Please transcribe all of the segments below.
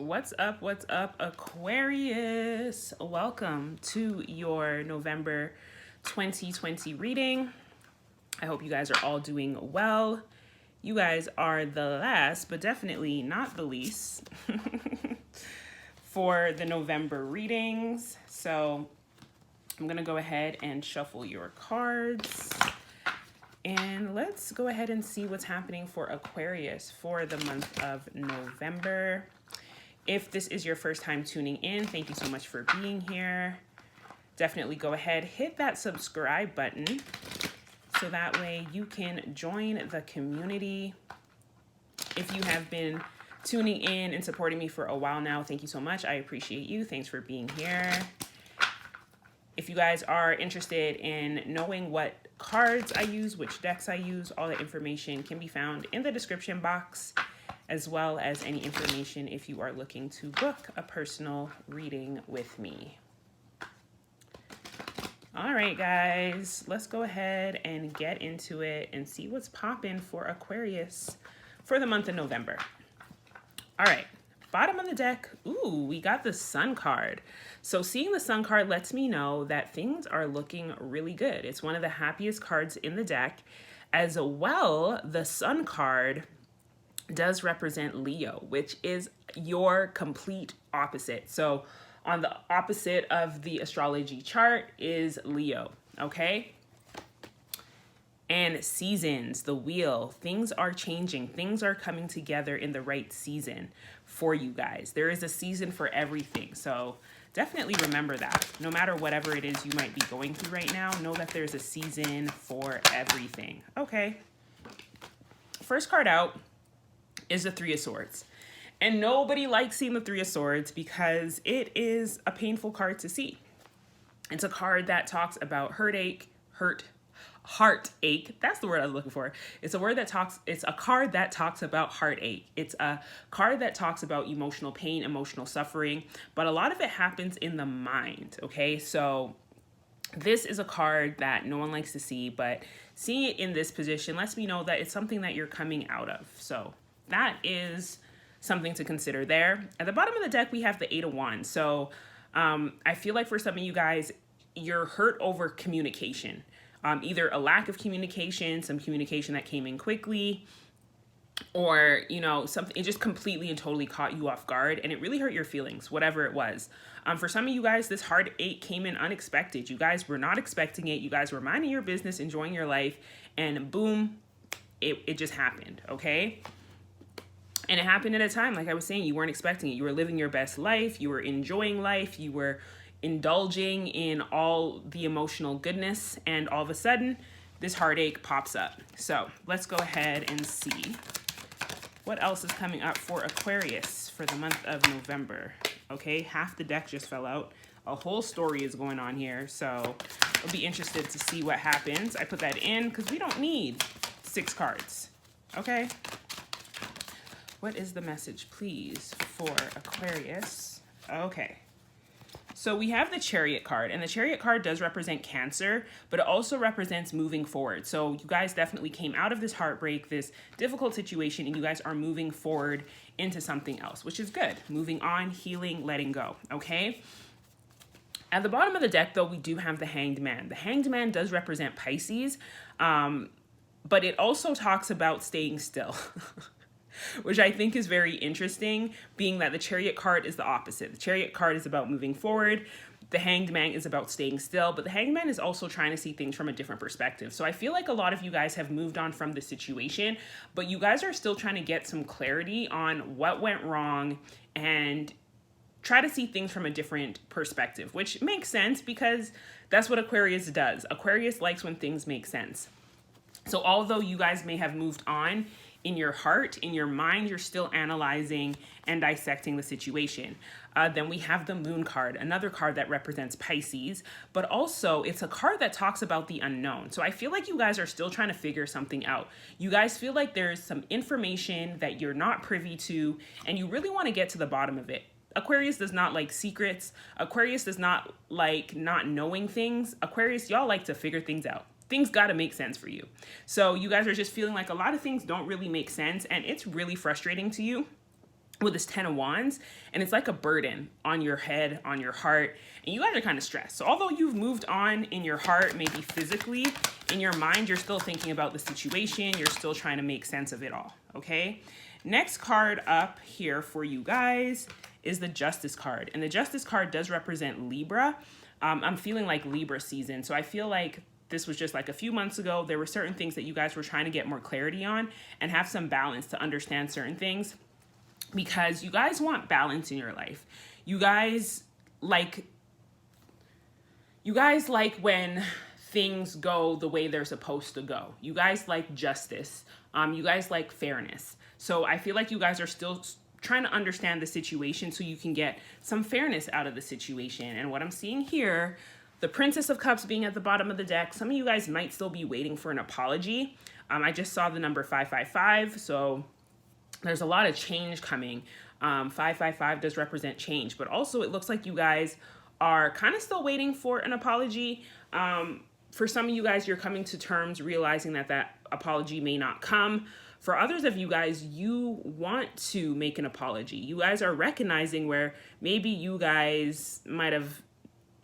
What's up? What's up, Aquarius? Welcome to your November 2020 reading. I hope you guys are all doing well. You guys are the last, but definitely not the least, for the November readings. So I'm going to go ahead and shuffle your cards. And let's go ahead and see what's happening for Aquarius for the month of November. If this is your first time tuning in, thank you so much for being here. Definitely go ahead, hit that subscribe button so that way you can join the community. If you have been tuning in and supporting me for a while now, thank you so much. I appreciate you. Thanks for being here. If you guys are interested in knowing what cards I use, which decks I use, all the information can be found in the description box, as well as any information if you are looking to book a personal reading with me. All right, guys, let's go ahead and get into it and see what's popping for Aquarius for the month of November. All right, bottom of the deck, ooh, we got the Sun card. So seeing the Sun card lets me know that things are looking really good. It's one of the happiest cards in the deck. As well, the Sun card does represent Leo, which is your complete opposite. So on the opposite of the astrology chart is Leo, okay? And seasons, the wheel, things are changing. Things are coming together in the right season for you guys. There is a season for everything. So definitely remember that. No matter whatever it is you might be going through right now, know that there's a season for everything. Okay. First card out is the Three of Swords. And nobody likes seeing the Three of Swords because it is a painful card to see. It's a card that talks about heartache. That's the word I was looking for. It's a card that talks about heartache. It's a card that talks about emotional pain, emotional suffering, but a lot of it happens in the mind, okay? So this is a card that no one likes to see, but seeing it in this position lets me know that it's something that you're coming out of. So that is something to consider there. At the bottom of the deck, we have the Eight of Wands. So I feel like for some of you guys, you're hurt over communication. Either a lack of communication, some communication that came in quickly, or, something, it just completely and totally caught you off guard and it really hurt your feelings, whatever it was. For some of you guys, this heartache came in unexpected. You guys were not expecting it. You guys were minding your business, enjoying your life, and boom, it just happened, okay? And it happened at a time, like I was saying, you weren't expecting it. You were living your best life. You were enjoying life. You were indulging in all the emotional goodness. And all of a sudden, this heartache pops up. So let's go ahead and see what else is coming up for Aquarius for the month of November. Okay, half the deck just fell out. A whole story is going on here. So I'll be interested to see what happens. I put that in because we don't need 6 cards. Okay. What is the message, please, for Aquarius? Okay. So we have the Chariot card, and the Chariot card does represent Cancer, but it also represents moving forward. So you guys definitely came out of this heartbreak, this difficult situation, and you guys are moving forward into something else, which is good. Moving on, healing, letting go, okay? At the bottom of the deck, though, we do have the Hanged Man. The Hanged Man does represent Pisces, but it also talks about staying still. Which I think is very interesting, being that the Chariot card is the opposite. The Chariot card is about moving forward. The Hanged Man is about staying still, but the Hanged Man is also trying to see things from a different perspective. So I feel like a lot of you guys have moved on from the situation, but you guys are still trying to get some clarity on what went wrong and try to see things from a different perspective, which makes sense because that's what Aquarius does. Aquarius likes when things make sense. So although you guys may have moved on, in your heart, in your mind, you're still analyzing and dissecting the situation. Then we have the Moon card, another card that represents Pisces, but also it's a card that talks about the unknown. So I feel like you guys are still trying to figure something out. You guys feel like there's some information that you're not privy to, and you really want to get to the bottom of it. Aquarius does not like secrets. Aquarius does not like not knowing things. Aquarius, y'all like to figure things out. Things got to make sense for you. So you guys are just feeling like a lot of things don't really make sense, and it's really frustrating to you. with this 10 of Wands, and it's like a burden on your head, on your heart, and you guys are kind of stressed. So although you've moved on in your heart, maybe physically, in your mind, you're still thinking about the situation. You're still trying to make sense of it all, okay? Next card up here for you guys is the Justice card, and the Justice card does represent Libra. I'm feeling like Libra season, so I feel like this was just like a few months ago. There were certain things that you guys were trying to get more clarity on and have some balance to understand certain things, because you guys want balance in your life. You guys like when things go the way they're supposed to go. You guys like justice. You guys like fairness. So I feel like you guys are still trying to understand the situation so you can get some fairness out of the situation. And what I'm seeing here, the Princess of Cups being at the bottom of the deck, some of you guys might still be waiting for an apology. I just saw the number 555, so there's a lot of change coming. 555 does represent change, but also it looks like you guys are kind of still waiting for an apology. For some of you guys, you're coming to terms realizing that that apology may not come. For others of you guys, you want to make an apology. You guys are recognizing where maybe you guys might have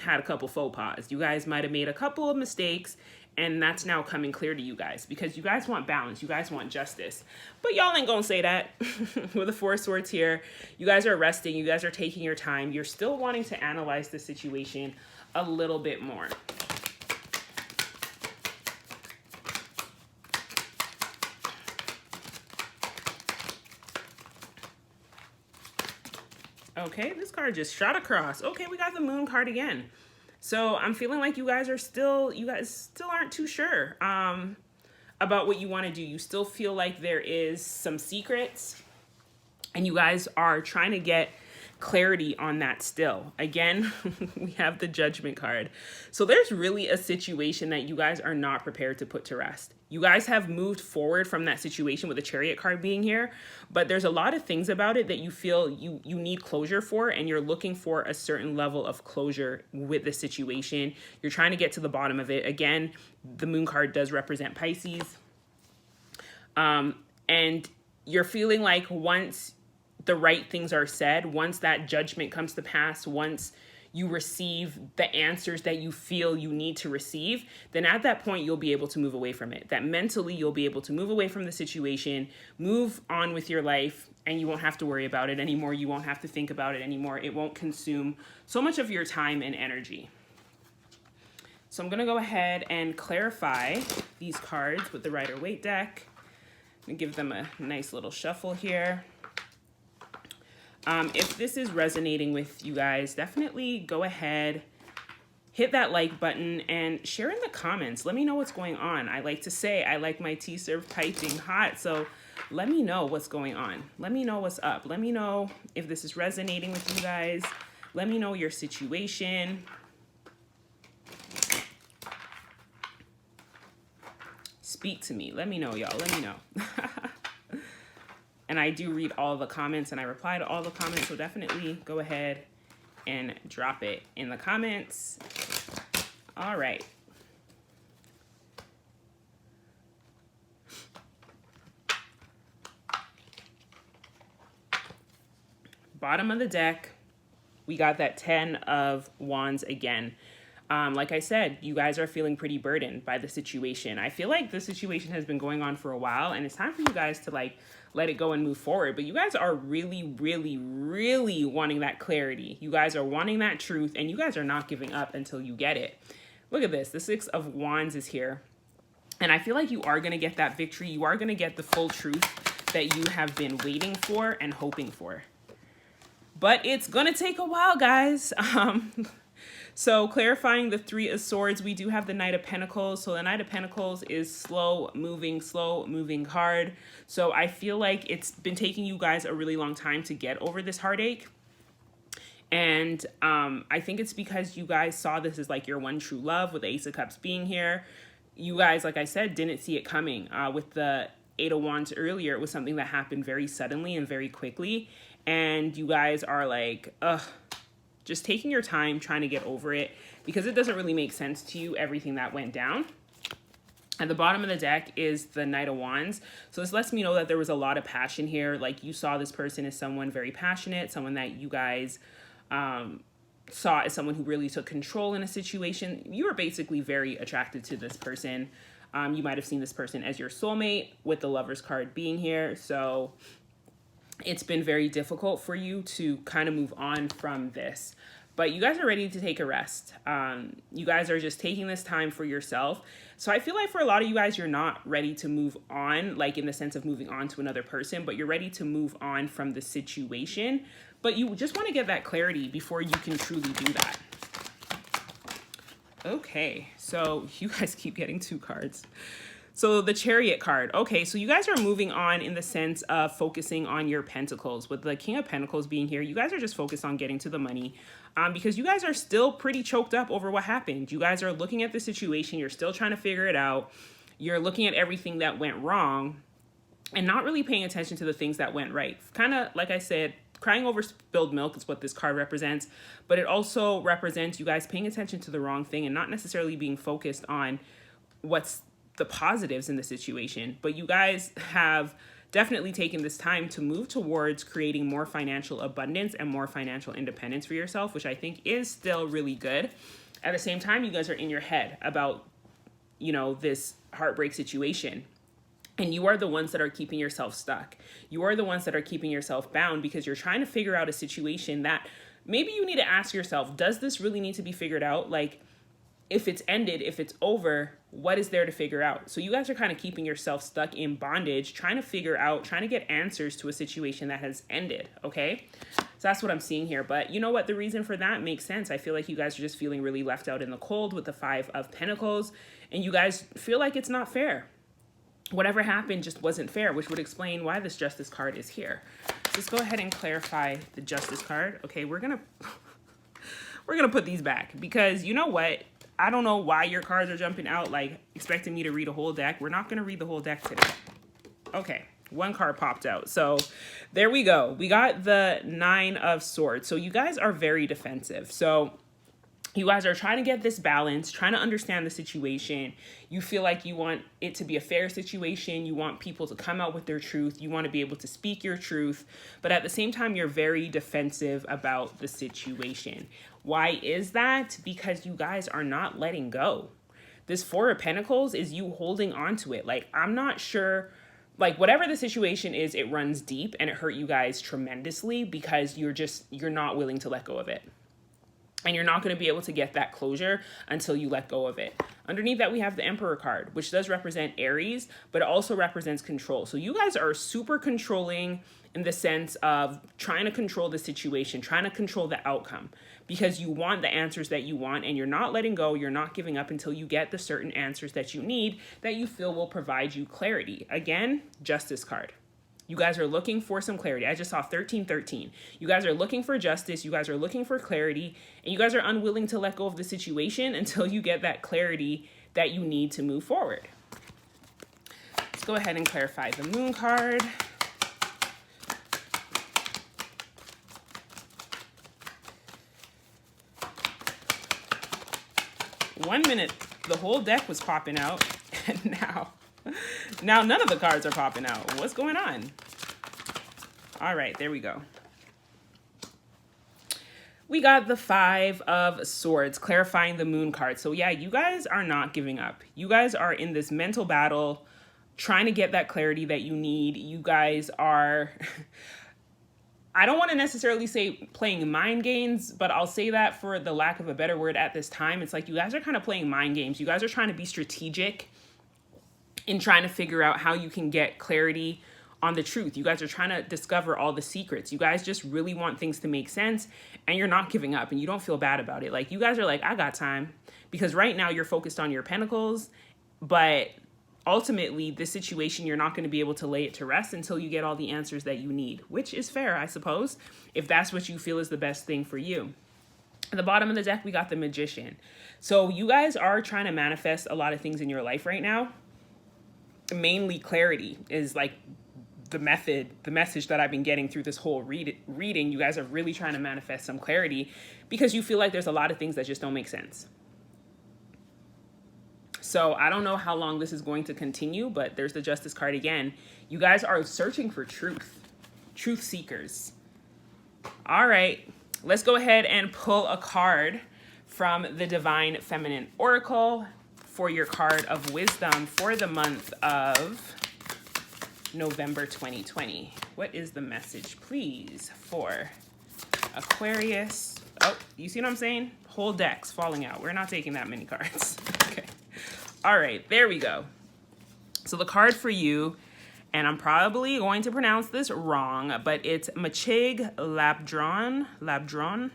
had a couple faux pas. You guys might have made a couple of mistakes, and that's now coming clear to you guys because you guys want balance. You guys want justice. But y'all ain't gonna say that. With the Four of Swords here, you guys are resting. You guys are taking your time. You're still wanting to analyze the situation a little bit more. Okay, this card just shot across. Okay, we got the Moon card again. So I'm feeling like you guys still aren't too sure about what you want to do. You still feel like there is some secrets, and you guys are trying to get clarity on that still. Again, we have the Judgment card. So there's really a situation that you guys are not prepared to put to rest. You guys have moved forward from that situation with the Chariot card being here, but there's a lot of things about it that you feel you need closure for, and you're looking for a certain level of closure with the situation. You're trying to get to the bottom of it. Again, the Moon card does represent Pisces. And you're feeling like once the right things are said, once that judgment comes to pass, once you receive the answers that you feel you need to receive, then at that point, you'll be able to move away from it. That mentally, you'll be able to move away from the situation, move on with your life, and you won't have to worry about it anymore. You won't have to think about it anymore. It won't consume so much of your time and energy. So I'm gonna go ahead and clarify these cards with the Rider-Waite deck and give them a nice little shuffle here. If this is resonating with you guys, definitely go ahead, hit that like button, and share in the comments. Let me know what's going on. I like to say I like my tea served piping hot, so let me know what's going on. Let me know what's up. Let me know if this is resonating with you guys. Let me know your situation. Speak to me. Let me know, y'all. Let me know. And I do read all the comments and I reply to all the comments. So definitely go ahead and drop it in the comments. All right. Bottom of the deck, we got that 10 of Wands again. Like I said, you guys are feeling pretty burdened by the situation. I feel like the situation has been going on for a while, and it's time for you guys to let it go and move forward. But you guys are really, really, really wanting that clarity. You guys are wanting that truth, and you guys are not giving up until you get it. Look at this. The 6 of Wands is here. And I feel like you are going to get that victory. You are going to get the full truth that you have been waiting for and hoping for. But it's going to take a while, guys. So clarifying the 3 of Swords, we do have the Knight of Pentacles. So the Knight of Pentacles is slow moving card. So I feel like it's been taking you guys a really long time to get over this heartache. And I think it's because you guys saw this as like your one true love with the Ace of Cups being here. You guys, like I said, didn't see it coming. With the 8 of Wands earlier, it was something that happened very suddenly and very quickly. And you guys are like, ugh. Just taking your time, trying to get over it, because it doesn't really make sense to you, everything that went down. At the bottom of the deck is the Knight of Wands. So this lets me know that there was a lot of passion here. Like you saw this person as someone very passionate, someone that you guys saw as someone who really took control in a situation. You were basically very attracted to this person. You might have seen this person as your soulmate with the Lover's card being here. So it's been very difficult for you to kind of move on from this. But you guys are ready to take a rest. You guys are just taking this time for yourself. So I feel like for a lot of you guys, you're not ready to move on, like in the sense of moving on to another person, but you're ready to move on from the situation. But you just want to get that clarity before you can truly do that. Okay, so you guys keep getting 2 cards. So the Chariot card. Okay, so you guys are moving on in the sense of focusing on your pentacles. With the King of Pentacles being here, you guys are just focused on getting to the money because you guys are still pretty choked up over what happened. You guys are looking at the situation. You're still trying to figure it out. You're looking at everything that went wrong and not really paying attention to the things that went right. Kind of, like I said, crying over spilled milk is what this card represents, but it also represents you guys paying attention to the wrong thing and not necessarily being focused on what's the positives in the situation. But you guys have definitely taken this time to move towards creating more financial abundance and more financial independence for yourself, which I think is still really good. At the same time, you guys are in your head about, you know, this heartbreak situation. And you are the ones that are keeping yourself stuck. You are the ones that are keeping yourself bound because you're trying to figure out a situation that maybe you need to ask yourself, does this really need to be figured out? Like, if it's ended, if it's over, what is there to figure out? So you guys are kind of keeping yourself stuck in bondage, trying to figure out, trying to get answers to a situation that has ended, okay? So that's what I'm seeing here. But you know what? The reason for that makes sense. I feel like you guys are just feeling really left out in the cold with the 5 of Pentacles, and you guys feel like it's not fair. Whatever happened just wasn't fair, which would explain why this Justice card is here. So let's go ahead and clarify the Justice card. Okay, we're gonna put these back because you know what? I don't know why your cards are jumping out, like expecting me to read a whole deck. We're not gonna read the whole deck today. Okay, 1 card popped out. So there we go. We got the 9 of Swords. So you guys are very defensive. So you guys are trying to get this balance, trying to understand the situation. You feel like you want it to be a fair situation. You want people to come out with their truth. You want to be able to speak your truth. But at the same time, you're very defensive about the situation. Why is that? Because you guys are not letting go. This 4 of Pentacles is you holding on to it. Like, I'm not sure, like whatever the situation is, it runs deep and it hurt you guys tremendously because you're not willing to let go of it. And you're not going to be able to get that closure until you let go of it. Underneath that, we have the Emperor card, which does represent Aries, but it also represents control. So you guys are super controlling in the sense of trying to control the situation, trying to control the outcome, because you want the answers that you want and you're not letting go. You're not giving up until you get the certain answers that you need that you feel will provide you clarity. Again, Justice card. You guys are looking for some clarity. I just saw 1313. You guys are looking for justice. You guys are looking for clarity. And you guys are unwilling to let go of the situation until you get that clarity that you need to move forward. Let's go ahead and clarify the Moon card. One minute, the whole deck was popping out. And now none of the cards are popping out. What's going on? All right, there we go. We got the 5 of Swords, clarifying the Moon card. So yeah, you guys are not giving up. You guys are in this mental battle, trying to get that clarity that you need. You guys are, I don't want to necessarily say playing mind games, but I'll say that for the lack of a better word at this time. It's like you guys are kind of playing mind games. You guys are trying to be strategic in trying to figure out how you can get clarity on the truth. You guys are trying to discover all the secrets. You guys just really want things to make sense and you're not giving up and you don't feel bad about it. Like you guys are like, I got time, because right now you're focused on your pentacles, but ultimately this situation, you're not going to be able to lay it to rest until you get all the answers that you need, which is fair, I suppose, if that's what you feel is the best thing for you. At the bottom of the deck, we got the Magician. So you guys are trying to manifest a lot of things in your life right now. Mainly clarity is like the message that I've been getting through this whole reading. You guys are really trying to manifest some clarity because you feel like there's a lot of things that just don't make sense. So I don't know how long this is going to continue, but there's the Justice card again. You guys are searching for truth seekers. All right, let's go ahead and pull a card from the Divine Feminine Oracle for your card of wisdom for the month of November 2020. What is the message, please, for Aquarius? Oh, you see what I'm saying? Whole deck's falling out. We're not taking that many cards. Okay. All right, there we go. So the card for you, and I'm probably going to pronounce this wrong, but it's Machig Labdron,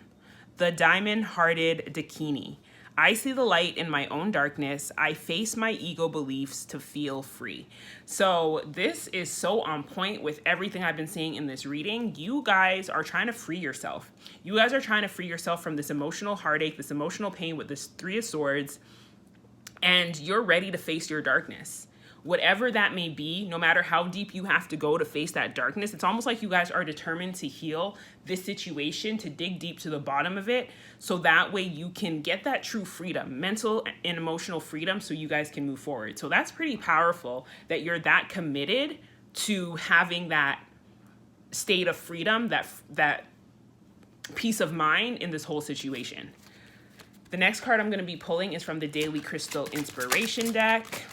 the Diamond-Hearted Dakini. I see the light in my own darkness. I face my ego beliefs to feel free. So this is so on point with everything I've been seeing in this reading. You guys are trying to free yourself. You guys are trying to free yourself from this emotional heartache, this emotional pain with this Three of Swords, and you're ready to face your darkness. Whatever that may be, no matter how deep you have to go to face that darkness, it's almost like you guys are determined to heal this situation, to dig deep to the bottom of it, so that way you can get that true freedom, mental and emotional freedom, so you guys can move forward. So that's pretty powerful that you're that committed to having that state of freedom, that peace of mind in this whole situation. The next card I'm going to be pulling is from the Daily Crystal Inspiration deck.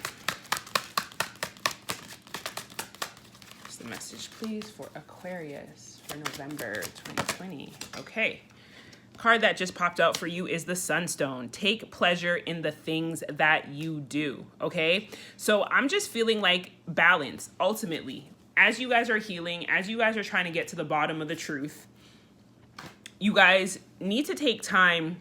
The message, please, for Aquarius for November 2020. Okay. Card that just popped out for you is the Sunstone. Take pleasure in the things that you do. Okay. So I'm just feeling like balance, ultimately, as you guys are healing, as you guys are trying to get to the bottom of the truth, you guys need to take time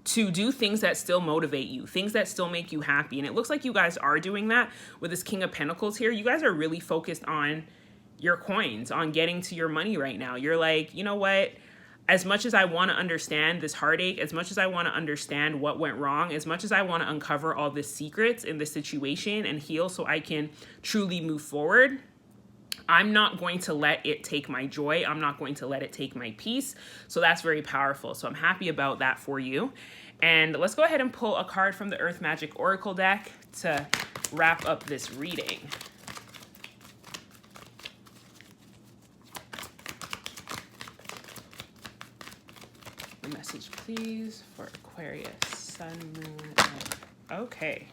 to do things that still motivate you, things that still make you happy. And it looks like you guys are doing that with this King of Pentacles here. You guys are really focused on your coins, on getting to your money right now. You're like, you know what? As much as I want to understand this heartache, as much as I want to understand what went wrong, as much as I want to uncover all the secrets in this situation and heal so I can truly move forward, I'm not going to let it take my joy. I'm not going to let it take my peace. So that's very powerful. So I'm happy about that for you. And let's go ahead and pull a card from the Earth Magic Oracle deck to wrap up this reading. The message, please, for Aquarius, Sun, Moon, and... Okay.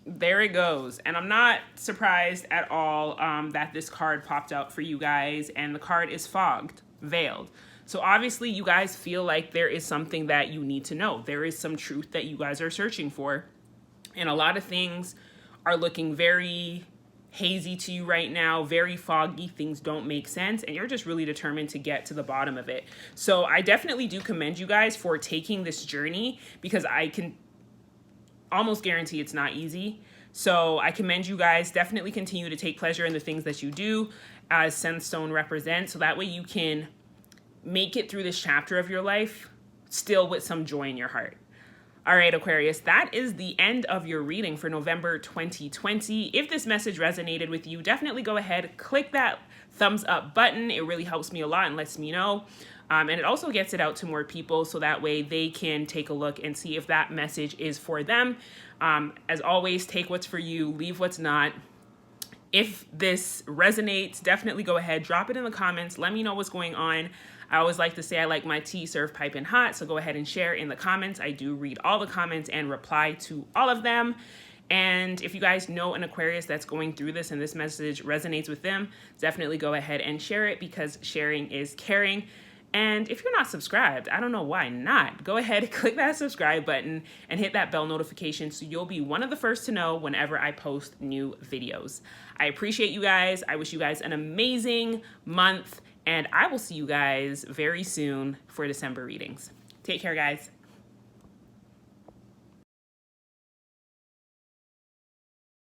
There it goes. And I'm not surprised at all that this card popped out for you guys. And the card is fogged, veiled. So obviously you guys feel like there is something that you need to know. There is some truth that you guys are searching for. And a lot of things are looking very hazy to you right now, very foggy. Things don't make sense. And you're just really determined to get to the bottom of it. So I definitely do commend you guys for taking this journey, because I can almost guarantee it's not easy. So I commend you guys. Definitely continue to take pleasure in the things that you do, as Sunstone represents, so that way you can make it through this chapter of your life still with some joy in your heart. All right, Aquarius, that is the end of your reading for November 2020. If this message resonated with you, definitely go ahead, click that thumbs up button. It really helps me a lot and lets me know. And it also gets it out to more people, so that way they can take a look and see if that message is for them. As always, take what's for you, leave what's not. If this resonates, definitely go ahead, drop it in the comments. Let me know what's going on. I always like to say I like my tea served piping hot, so go ahead and share in the comments. I do read all the comments and reply to all of them. And if you guys know an Aquarius that's going through this and this message resonates with them, definitely go ahead and share it, because sharing is caring. And if you're not subscribed, I don't know why not. Go ahead, click that subscribe button and hit that bell notification so you'll be one of the first to know whenever I post new videos. I appreciate you guys. I wish you guys an amazing month, and I will see you guys very soon for December readings. Take care, guys.